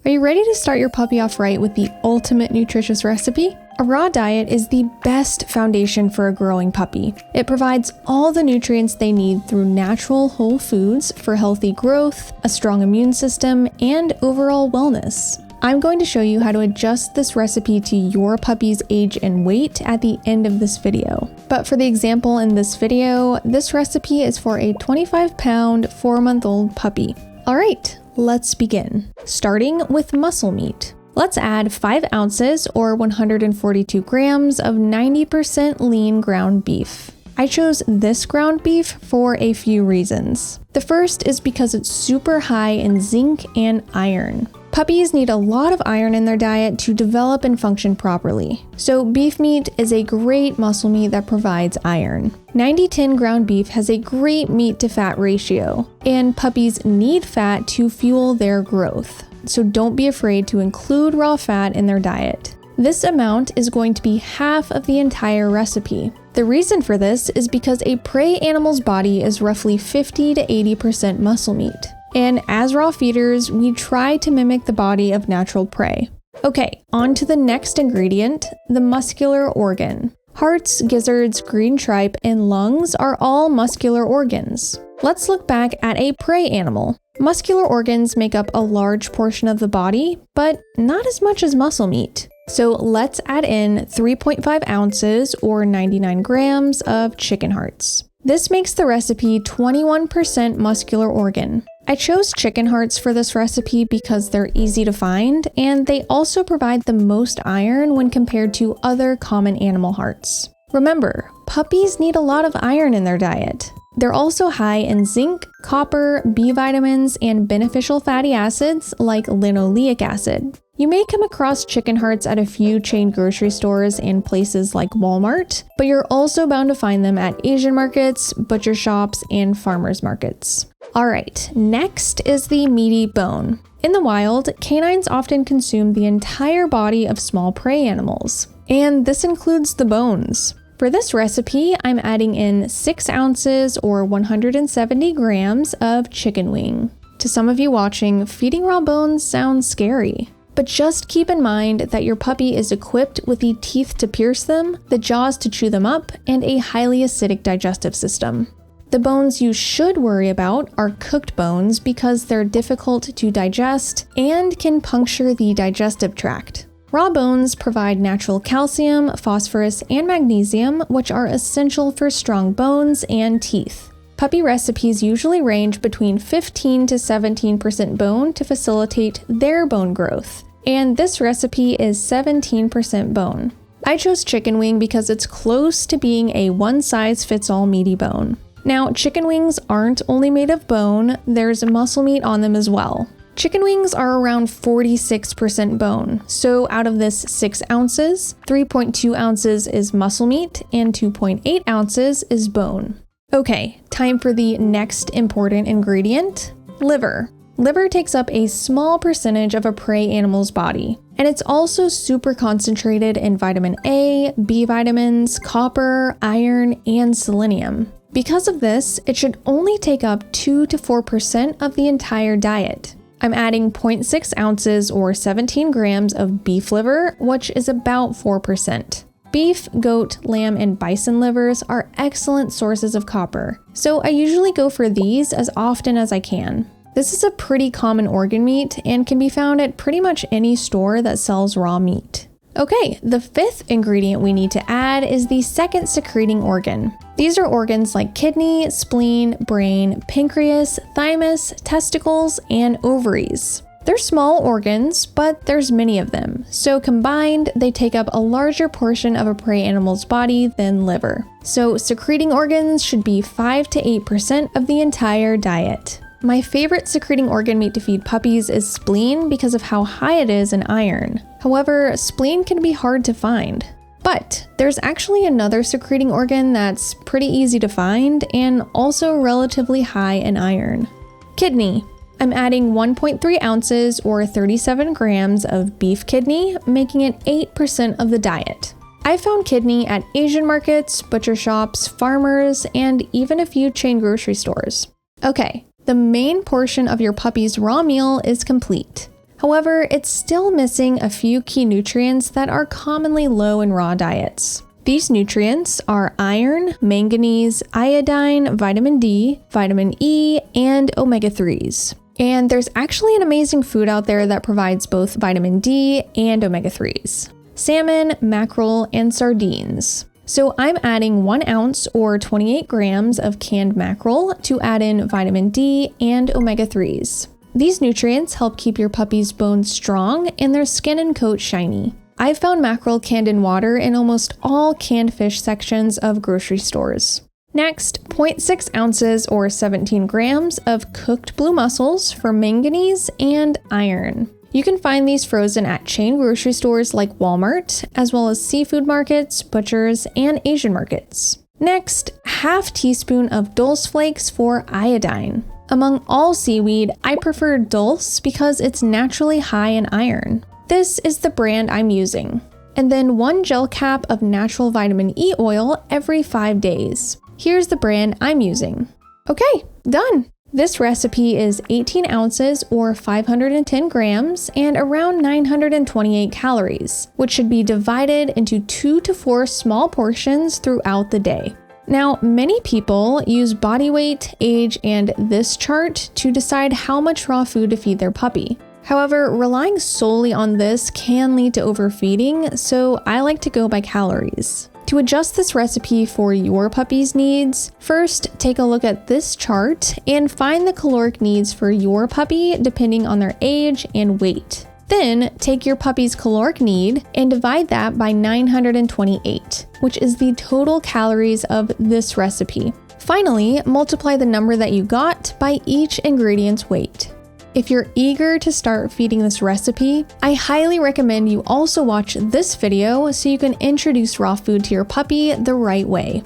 Are you ready to start your puppy off right with the ultimate nutritious recipe? A raw diet is the best foundation for a growing puppy. It provides all the nutrients they need through natural whole foods for healthy growth, a strong immune system, and overall wellness. I'm going to show you how to adjust this recipe to your puppy's age and weight at the end of this video. But for the example in this video, this recipe is for a 25-pound, 4-month-old puppy. All right, let's begin. Starting with muscle meat. Let's add 5 ounces or 142 grams of 90% lean ground beef. I chose this ground beef for a few reasons. The first is because it's super high in zinc and iron. Puppies need a lot of iron in their diet to develop and function properly. So beef meat is a great muscle meat that provides iron. 90-10 ground beef has a great meat to fat ratio, and puppies need fat to fuel their growth. So don't be afraid to include raw fat in their diet. This amount is going to be half of the entire recipe. The reason for this is because a prey animal's body is roughly 50 to 80% muscle meat. And as raw feeders, we try to mimic the body of natural prey. Okay, on to the next ingredient, the muscular organ. Hearts, gizzards, green tripe, and lungs are all muscular organs. Let's look back at a prey animal. Muscular organs make up a large portion of the body, but not as much as muscle meat. So let's add in 3.5 ounces or 99 grams of chicken hearts. This makes the recipe 21% muscular organ. I chose chicken hearts for this recipe because they're easy to find, and they also provide the most iron when compared to other common animal hearts. Remember, puppies need a lot of iron in their diet. They're also high in zinc, copper, B vitamins, and beneficial fatty acids like linoleic acid. You may come across chicken hearts at a few chain grocery stores and places like Walmart, but you're also bound to find them at Asian markets, butcher shops, and farmers markets. Alright, next is the meaty bone. In the wild, canines often consume the entire body of small prey animals, and this includes the bones. For this recipe, I'm adding in 6 ounces or 170 grams of chicken wing. To some of you watching, feeding raw bones sounds scary. But just keep in mind that your puppy is equipped with the teeth to pierce them, the jaws to chew them up, and a highly acidic digestive system. The bones you should worry about are cooked bones because they're difficult to digest and can puncture the digestive tract. Raw bones provide natural calcium, phosphorus, and magnesium, which are essential for strong bones and teeth. Puppy recipes usually range between 15 to 17% bone to facilitate their bone growth, and this recipe is 17% bone. I chose chicken wing because it's close to being a one-size-fits-all meaty bone. Now, chicken wings aren't only made of bone, there's muscle meat on them as well. Chicken wings are around 46% bone, so out of this 6 ounces, 3.2 ounces is muscle meat and 2.8 ounces is bone. Okay, time for the next important ingredient, liver. Liver takes up a small percentage of a prey animal's body, and it's also super concentrated in vitamin A, B vitamins, copper, iron, and selenium. Because of this, it should only take up 2 to 4% of the entire diet. I'm adding 0.6 ounces or 17 grams of beef liver, which is about 4%. Beef, goat, lamb, and bison livers are excellent sources of copper, so I usually go for these as often as I can. This is a pretty common organ meat and can be found at pretty much any store that sells raw meat. Okay, the 5th ingredient we need to add is the second secreting organ. These are organs like kidney, spleen, brain, pancreas, thymus, testicles, and ovaries. They're small organs, but there's many of them, so combined, they take up a larger portion of a prey animal's body than liver. So secreting organs should be 5 to 8% of the entire diet. My favorite secreting organ meat to feed puppies is spleen because of how high it is in iron. However, spleen can be hard to find. But there's actually another secreting organ that's pretty easy to find and also relatively high in iron. Kidney. I'm adding 1.3 ounces or 37 grams of beef kidney, making it 8% of the diet. I found kidney at Asian markets, butcher shops, farmers, and even a few chain grocery stores. Okay, the main portion of your puppy's raw meal is complete. However, it's still missing a few key nutrients that are commonly low in raw diets. These nutrients are iron, manganese, iodine, vitamin D, vitamin E, and omega-3s. And there's actually an amazing food out there that provides both vitamin D and omega-3s: salmon, mackerel, and sardines. So I'm adding 1 ounce or 28 grams of canned mackerel to add in vitamin D and omega-3s. These nutrients help keep your puppy's bones strong and their skin and coat shiny. I've found mackerel canned in water in almost all canned fish sections of grocery stores. Next, 0.6 ounces or 17 grams of cooked blue mussels for manganese and iron. You can find these frozen at chain grocery stores like Walmart, as well as seafood markets, butchers, and Asian markets. Next, half teaspoon of dulse flakes for iodine. Among all seaweed, I prefer dulse because it's naturally high in iron. This is the brand I'm using. And then 1 gel cap of natural vitamin E oil every 5 days. Here's the brand I'm using. Okay, done! This recipe is 18 ounces or 510 grams and around 928 calories, which should be divided into 2 to 4 small portions throughout the day. Now, many people use body weight, age, and this chart to decide how much raw food to feed their puppy. However, relying solely on this can lead to overfeeding, so I like to go by calories. To adjust this recipe for your puppy's needs, first take a look at this chart and find the caloric needs for your puppy depending on their age and weight. Then take your puppy's caloric need and divide that by 928, which is the total calories of this recipe. Finally, multiply the number that you got by each ingredient's weight. If you're eager to start feeding this recipe, I highly recommend you also watch this video so you can introduce raw food to your puppy the right way.